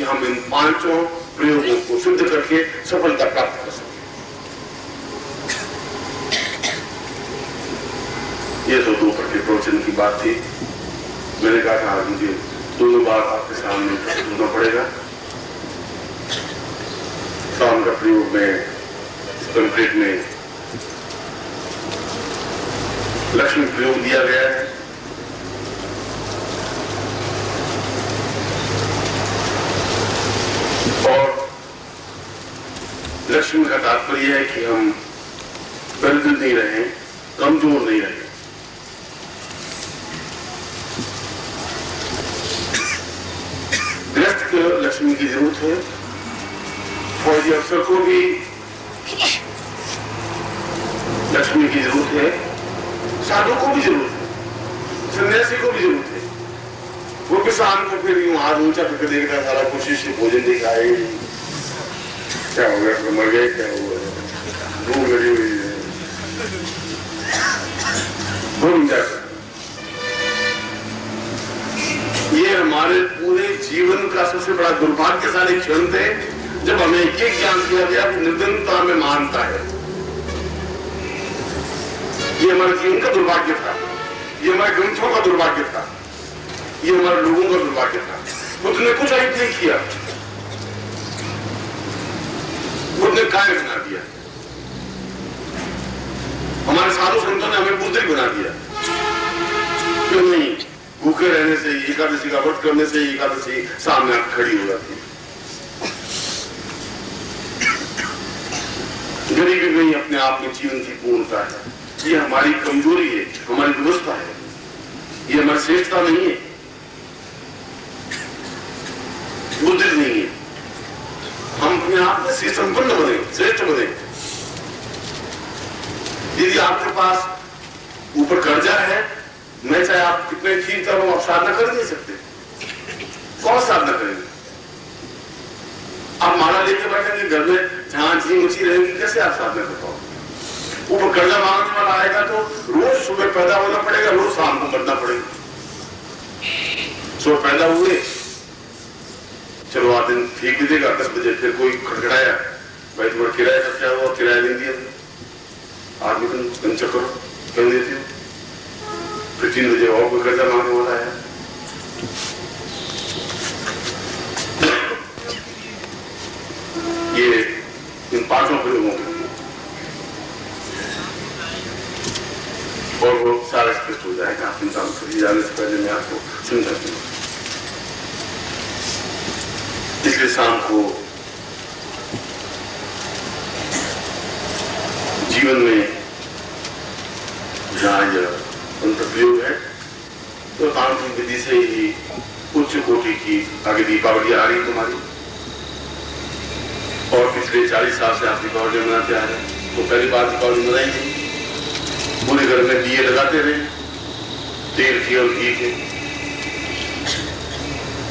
हम इन पांचों प्रयोगों को सिद्ध करके सफलता प्राप्त कर सकें। ये तो दो प्रवचन की बात थी। मैंने कहा था मुझे दोनों बार आपके सामने प्रस्तुत होना पड़ेगा। शाम का प्रयोग में कंप्लीट में लक्ष्मी प्रयोग दिया गया है। और लक्ष्मी का तात्पर्य है कि हम दरिद्र नहीं रहे, कमजोर नहीं रहे। गृहस्थ को लक्ष्मी की जरूरत है, फौजी अफसर को भी लक्ष्मी की जरूरत है, साधु को भी जरूरत है, सन्यासी को भी जरूरत है। वो किसान को फिर यूं हाथ ऊंचा करके देखता सारा कोशिश से भोजन दिखाए, क्या हो गया, मर गए, क्या हुआ, भूख लगी हुई है, ये हमारे पूरे जीवन का सबसे बड़ा दुर्भाग्यशाली क्षण थे जब हमें ये ज्ञान दिया गया कि निर्धनता में महानता है। ये हमारे जीवन का दुर्भाग्य था, ये हमारे ग्रंथों का दुर्भाग्य था, ये हमारे लोगों का दुर्भाग्य था। बुद्ध ने कुछ अहित नहीं किया, बुद्ध ने कायम बना दिया। हमारे साधु संतों ने हमें बुद्धिक बना दिया। क्यों नहीं? भूखे रहने से, एकादशी का व्रत करने से एकादशी सामने खड़ी हो जाती है। गरीबी में ही अपने आप में जीवन की पूर्णता है। ये हमारी कमजोरी है, हमारी व्यवस्था है, ये हमारी श्रेष्ठता नहीं है, बुद्धि नहीं है। हम अपने आप में से संपन्न बने, श्रेष्ठ बने। यदि आपके पास ऊपर कर्जा है, मैं चाहे आप कितने ठीक करो, आप साधना कर नहीं सकते। कौन साधना करेंगे? आप माला लेके बैठेंगे घर में, जहां जी मची रहेगी, कैसे आप साधना कर पाओगे? ऊपर कर्जा मांगने वाला आएगा तो रोज सुबह पैदा होना पड़ेगा, रोज शाम को मरना पड़ेगा। सुबह पैदा हुए, चलो आप दिन ठीक भी देगा, 10 बजे फिर कोई खड़खड़ाया, भाई तुम्हारा किराया का क्या हुआ, किराया नहीं दिया, आदमी तुम चक्कर कर देती हो। फिर 3 बजे और कोई कर्जा मांगने वाला है। ये इन पांचों प्रयोगों के और वो सारा स्पष्ट हो जाएगा। आप इंसान कभी जाने से पहले मैं आपको समझा दूंगा। इसलिए शाम को जीवन में जहां यह प्रयोग है तो तांत्रिक विधि से ही उच्च कोटि की आगे दीपावली आ रही तुम्हारी, और पिछले 40 साल से आप दीपावली मनाते आ रहे हैं। तो पहली बार दीपावली मनाएंगे, पूरे घर में दिए लगाते रहे, तेल की और घी के,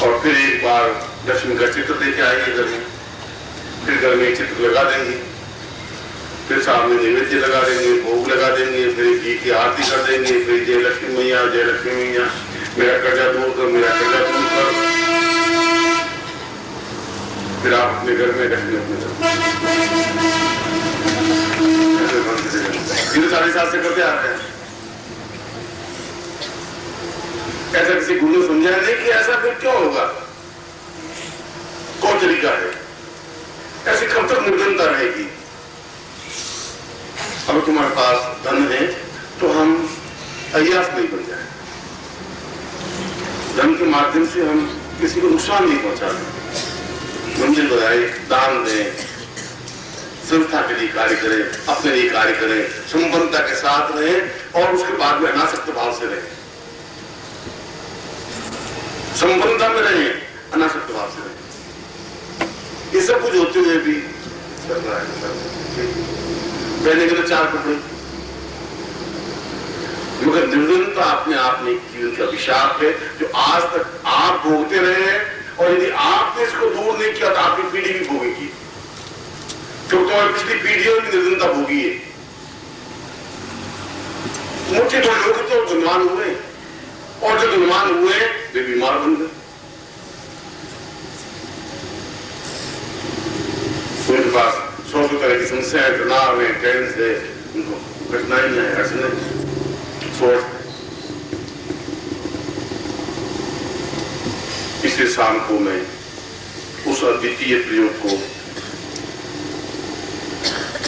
और फिर एक बार लक्ष्मी का चित्र लेके आएंगे घर में, फिर घर में चित्र लगा देंगे, फिर सामने नैवेद्य लगा देंगे, भोग लगा देंगे, फिर घी की आरती कर देंगे, फिर जय लक्ष्मी मैया, जय लक्ष्मी मैया, मेरा कर्जा दूर कर, मेरा कर्जा दूर कर। फिर आप अपने घर में लक्ष्मी अपने घर 40 साल से करते आ रहे हैं। ऐसा किसी गुरु ने समझाया नहीं कि ऐसा फिर क्यों होगा, कौन तरीका है? ऐसी कब तक निर्धनता रहेगी? अगर तुम्हारे पास धन है तो हम अय्यास नहीं बन जाए। धन के माध्यम से हम किसी को नुकसान नहीं पहुंचाते। मंदिर बनाए, दान दें, संस्था के लिए कार्य करें, अपने लिए कार्य करें, संबंधता के साथ रहें, और उसके बाद में अनासक्त भाव से रहें। संबंधता में रहें, अनासक्त भाव से रहें। ये सब कुछ होते हुए भी चल रहा है। पहले के तो 4 कपड़े, मगर निर्धनता अपने आप में जीवन का अभिशाप है जो आज तक आप भोगते रहे हैं। और यदि आपने इसको दूर नहीं किया तो आपकी पीढ़ी भी भोगेगी, क्योंकि तुम्हारी पिछली पीढ़ियों ने निर्धनता भोगी है। मुझे तो लोग तो धनवान हुए, और जो धनवान हुए वे बीमार बन गए। पास 100 तरह की समस्याएं, तनाव है, टेंस है, उनको कठिनाई है, अड़चने सोच। इसी शाम को मैं उस अद्वितीय प्रयोग को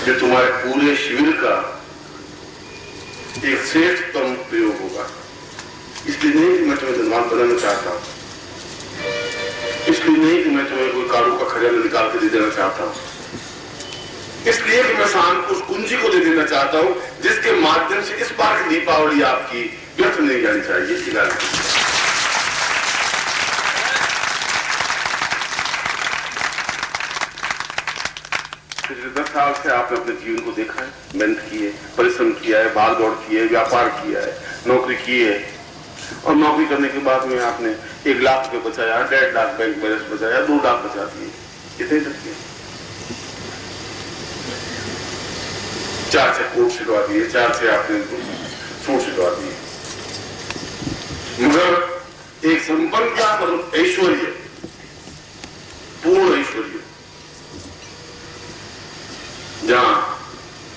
जो तुम्हारे पूरे शिविर का एक श्रेष्ठतम प्रयोग होगा, इसलिए नहीं कि मैं तुम्हें धनवान बनाना चाहता हूं, इसलिए नहीं कि मैं तुम्हें कोई कारू का खजाना निकाल के दे देना चाहता हूं, इसलिए कि मैं शाम को उस कुंजी को दे देना चाहता हूं जिसके माध्यम से इस बार की दीपावली आपकी व्यर्थ नहीं जानी चाहिए। इसकी बात 10 साल से आपने अपने जीवन को देखा है, मेहनत की है, परिश्रम किया है, भाग दौड़ की है, व्यापार किया है, नौकरी की है, और नौकरी करने के बाद में आपने 1 लाख रुपए बचाया, 1.5 लाख बैंक बैलेंस बचाया, 2 लाख बचा दिए, कितने तक किए, 4 से कोट सिलवा दिए, 4 से आपने सूट सिलवा दिए, मगर एक संपन्नता मतलब ऐश्वर्य, पूर्ण ऐश्वर्य, जहां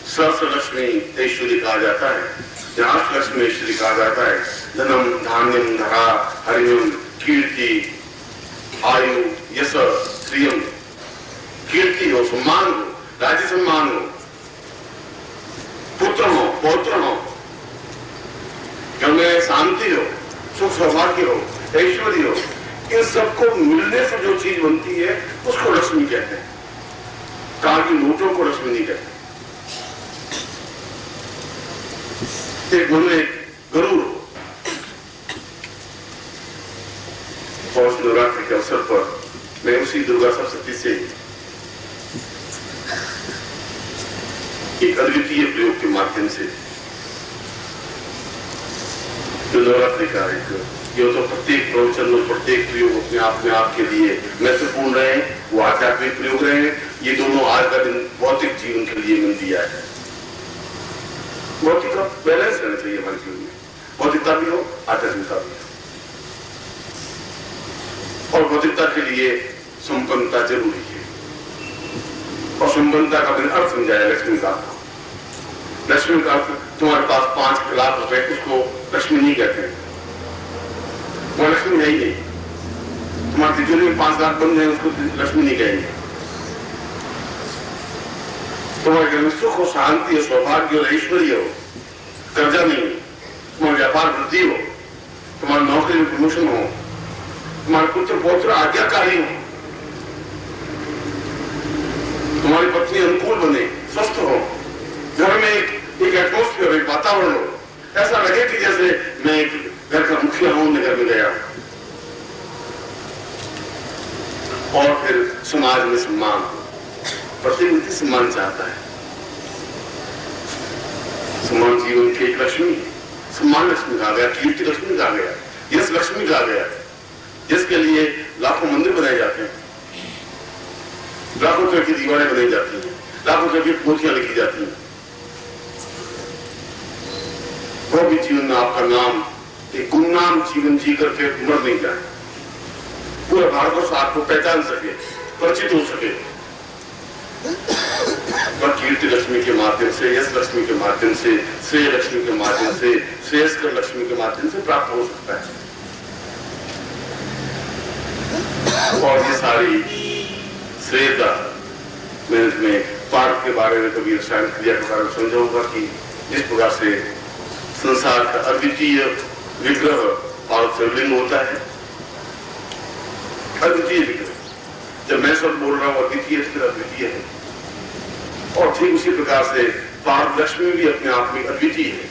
सहस्रलक्ष्मी ऐश्वर्य कहा जाता है, जहां अष्टलक्ष्मी ऐश्वर्य कहा जाता है, धनम धान्यम धरा हरियम कीर्ति आयु यश श्रियम, कीर्ति हो, सम्मान हो, राज्य सम्मान हो, पुत्र हो, पौत्र हो, घर में शांति हो, सुख सौभाग्य हो, ऐश्वर्य हो, इन सबको मिलने से जो चीज बनती है उसको लक्ष्मी कहते हैं। कहा कि नोटों को लक्ष्मी नहीं कहते। एक मन में गरुड़ हो, और नवरात्रि के अवसर पर मैं उसी दुर्गा सप्तशती से एक अद्वितीय प्रयोग के माध्यम से जो नवरात्रि का एक ये तो प्रत्येक प्रवचन और प्रत्येक प्रयोग अपने आप में आपके लिए महत्वपूर्ण रहे, वो आध्यात्मिक प्रयोग रहे, ये दोनों आज का दिन भौतिक जीवन के लिए मैंने दिया है। भौतिक का बैलेंस रहना चाहिए हमारे जीवन में, भौतिकता भी हो, आध्यात्मिकता भी हो, और भौतिकता के लिए संपन्नता जरूरी है, और संपन्नता का मैंने अर्थ समझाया लक्ष्मी का। लक्ष्मी का अर्थ तुम्हारे पास 5 लाख रुपए, उसको लक्ष्मी नहीं कहते हैं, वो लक्ष्मी है ही नहीं। तुम्हारी तिजोरी में 5 लाख बन जाए उसको लक्ष्मी नहीं कहेंगे। तुम्हारे घर में सुख और शांति और सौभाग्य और ऐश्वर्य हो, कर्जा नहीं हो, तुम्हारा व्यापार वृद्धि हो, तुम्हारी नौकरी में प्रमोशन हो, तुम्हारे पुत्र पौत्र आज्ञाकारी हो, तुम्हारी पत्नी अनुकूल बने, स्वस्थ हो, घर में एक एटमोस्फियर, एक वातावरण हो, ऐसा लगे कि जैसे मैं एक घर का मुखिया हूं, मैं घर में गया, और फिर समाज में सम्मान, प्रत्येक व्यक्ति सम्मान चाहता है। सम्मान जीवन की एक लक्ष्मी है, सम्मान लक्ष्मी कहा गया, कीर्ति लक्ष्मी कहा गया, यश लक्ष्मी कहा गया, जिसके लिए लाखों मंदिर बनाए जाते हैं, लाखों तरह की दीवारें बनाई जाती हैं, लाखों तरह की पोथियां लिखी जाती हैं। वो भी जीवन में आपका नाम एक गुमनाम जीवन जी करके मर नहीं जाए, पूरा भारतवर्ष आपको पहचान सके, परिचित हो सके, और कीर्ति लक्ष्मी के माध्यम से, यश लक्ष्मी के माध्यम से, श्रेय लक्ष्मी के माध्यम से, श्रेयस्कर लक्ष्मी के माध्यम से प्राप्त हो सकता है। और ये सारी श्रेयता मैं पार्थ के बारे में कभी रसायन क्रिया के बारे में समझाऊंगा कि जिस प्रकार से संसार का अद्वितीय विग्रह पार्थ शिवलिंग होता है, अद्वितीय विग्रह। जब मैं सब बोल रहा हूं अद्वितीय, अद्वितीय है, और ठीक उसी प्रकार से पार्थ लक्ष्मी भी अपने आप में अद्वितीय है।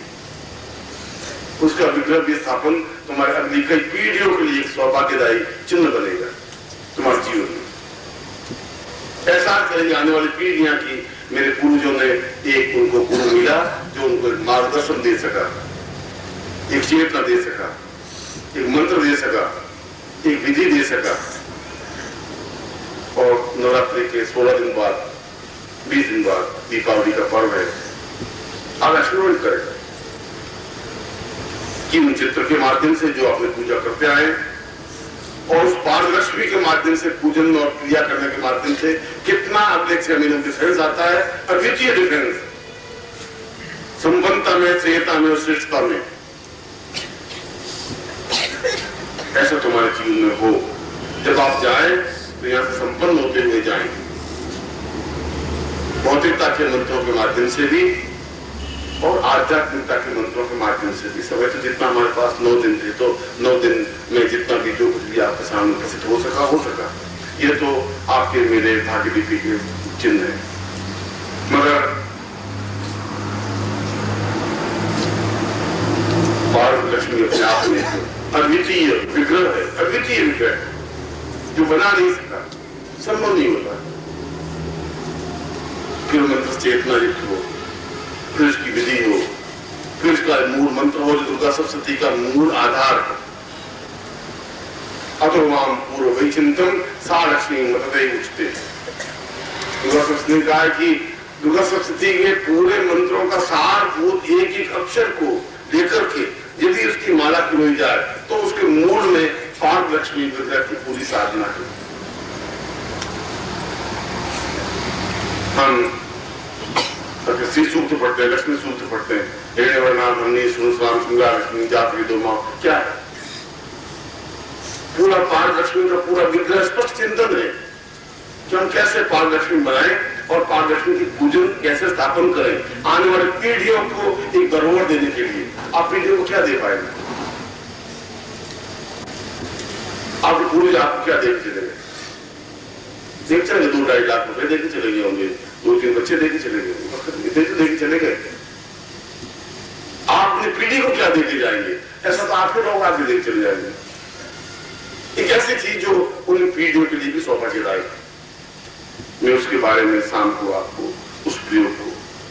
उसका विग्रह भी स्थापन तुम्हारे अगली कई पीढ़ियों के लिए एक सौभाग्यदायी चिन्ह बनेगा तुम्हारे जीवन में। ऐसा करेंगे आने वाली पीढ़ियां की मेरे पूर्वजों ने एक उनको गुरु मिला जो उनको मार्गदर्शन दे सका, एक चेतना दे सका, एक मंत्र दे सका, एक विधि दे सका। और नवरात्रि के 16 दिन बाद, 20 दिन बाद दीपावली का पर्व है। आप एक्सपेरिमेंट करें कि उन चित्र के माध्यम से जो आपने पूजा करते आए, और उस पारदर्शी के माध्यम से पूजन और क्रिया करने के माध्यम से कितना अगले 6 महीनों डिफरेंस आता है, अद्वितीय डिफरेंस संपन्नता में, श्रेयता में और श्रेष्ठता में। ऐसा तुम्हारे जीवन में हो। जब आप जाए तो यहां से संपन्न होते हुए जाएं, भौतिकता के मंत्रों के माध्यम से भी और आध्यात्मिकता के मंत्रों के माध्यम से भी। समय तो जितना हमारे पास 9 दिन थे, तो 9 दिन में जितना भी जो कुछ भी आपके सामने प्रसिद्ध हो सका। ये तो आपके मेरे भाग्यलिपि के चिन्ह है। मगर पार्वती लक्ष्मी अपने आप में अद्वितीय विग्रह है, अद्वितीय विग्रह जो बना नहीं सकता, संभव नहीं होता। फिर मंत्र चेतना युक्त हो, फिर उसकी विधि हो, फिर उसका मूल मंत्र हो जो दुर्गा सप्तशती का मूल आधार है। अथर्वाम पूर्व वैचिंतम सा लक्ष्मी मतते उचते। दुर्गा सप्तशती ने कहा कि दुर्गा सप्तशती के पूरे मंत्रों का सारभूत एक एक अक्षर को लेकर के यदि उसकी माला पिरोई जाए तो उसके मूल में पार्व लक्ष्मी विग्रह की पूरी साधना है। हम श्री सूक्त पढ़ते हैं, लक्ष्मी सूक्त पढ़ते हैं, लक्ष्मी जाति दो माँ, क्या है? पूरा पार्व लक्ष्मी का पूरा विग्रह स्पष्ट चिंतन है कि हम कैसे पार्व लक्ष्मी बनाएं और पार्व लक्ष्मी की पूजन कैसे स्थापन करें आने वाली पीढ़ियों को एक धरोहर देने के लिए। आप पीढ़ियों को क्या दे पाएंगे? आपके पूर्वज आपको क्या देख चले गए? देख चले 2-2.5 लाख रुपए देखे चले गए होंगे, 2-3 बच्चे देखे चले गए, देखे चले गए। आप अपनी पीढ़ी को क्या देते जाएंगे? ऐसा तो आपके लोग आगे देख चले जाएंगे। एक ऐसी चीज जो उन पीढ़ियों के लिए भी सौभाग्यदायक। मैं उसके बारे में शाम को आपको उस प्रयोग को,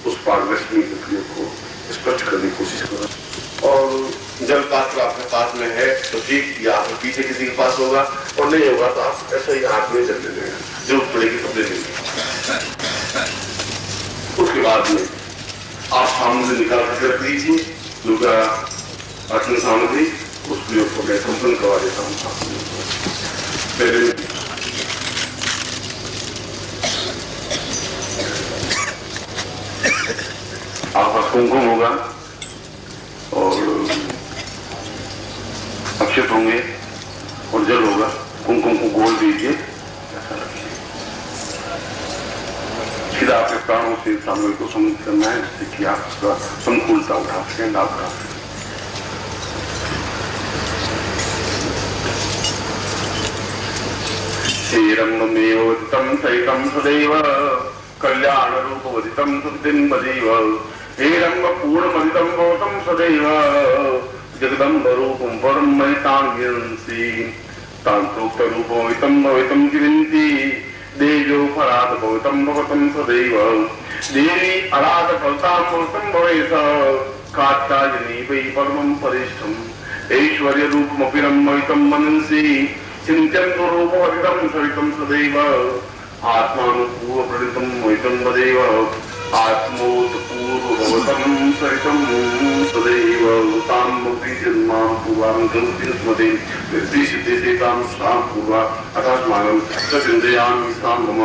उस पारदर्शी के प्रयोग को स्पष्ट करने की कोशिश करूँ। और जल पात्र आपके पास में है तो ठीक, या आपके पीछे किसी के पास होगा, और नहीं होगा तो आप ऐसा ही हाथ में जल लेंगे, जरूरत पड़ेगी तब ले लेंगे। उसके बाद में आप सामने निकाल कर रख लीजिए दुर्गा अर्चन सामग्री। उस प्रयोग को मैं संपन्न करवा देता हूँ। पहले आपका कुमकुम होगा और अक्षत होंगे और जल होगा। कुमकुम को गोल दीजिए, फिर आपके प्राणों से सामने को सम्मिलित करना है जिससे कि आप उसका संकुलता उठा सकें, लाभ उठा सकें। श्रीरंगमेवोदितं सहितं सदैव कल्याण रूपवदितं सुदिं वदेव। हे रंग पूर्णमदितं भवतं सदैव जगदम्ब रूपं परं महितांगिंसि। तांत्रोक्त रूपमितं भवितं गिरिन्ति देजो फलाद भवितं भवतं सदैव। देवी अलाद फलतां भवतं भवेश कात्यायनी वै परमं परिष्ठम्। ऐश्वर्य रूपमपि रमयितं मनसि चिन्त्यन्तु रूपवदितं सरितं सदैव। आत्मानुपूर्व प्रणीतं मोहितं वदेव आत्मोत्पूर्व भवतं सरितं सदैव। तां मुक्ति जन्मां पूर्वां गन्ति स्मृति वृद्धि सिद्धि से तां सां पूर्वा अथास्मानं सचिन्तयामि सां मम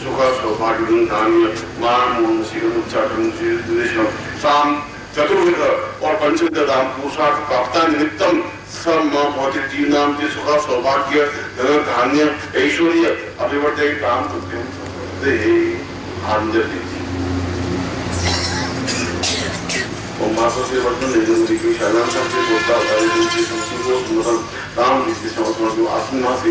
सुख सौभाग्यं धान्य मानमूलं शीलं उच्चाटनं शीलं सां चतुर्विध और पंचविध धाम पुरुषार्थ प्राप्ता निमित्तम सब भौतिक जीवनाम के सुख सौभाग्य धन धान्य ऐश्वर्य अभिवर्धय काम माता से वर्तन लेकर शालाम से बोलता राम जिसके समर्थन आत्मा से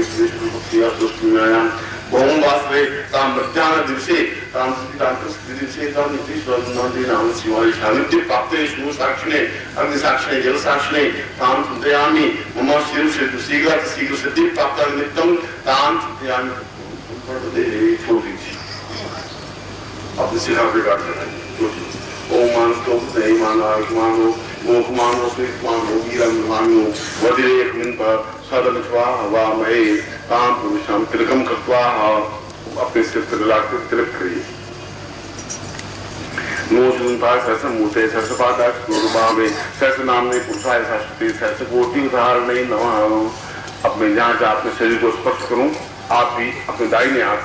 दुष्टयाम बहुम वासवे ताम मध्याह्न दिवसे ताम दिवसे ताम नीति स्वनादि नाम शिवाय सानिध्य प्राप्ते शुभ साक्षिणे अग्नि साक्षिणे जल साक्षिणे ताम चिंतयामि मम शिव से शीघ्र सिद्धि प्राप्त निमित्तम ताम चिंतयामि। छोड़ दीजिए अपने सिरा पे काट देना। ओम मानो नहीं मानो मानो मोह मानो स्मित मानो वीरम मानो वदिरेक मिनपा सदन स्वाहा महे ताम पुरुषाम तिलकम कृत्वा अपने सिर पर लाकर तिलक करिए। नोचुंता सहस मूते सहसपादाक्ष गुरुभावे सहस नामने पुरुषाय शास्त्री सहस कोटि उदाहरणे नमः। अब मैं जहां जहां अपने शरीर को स्पर्श करूं, आप भी अपने दाहिने हाथ से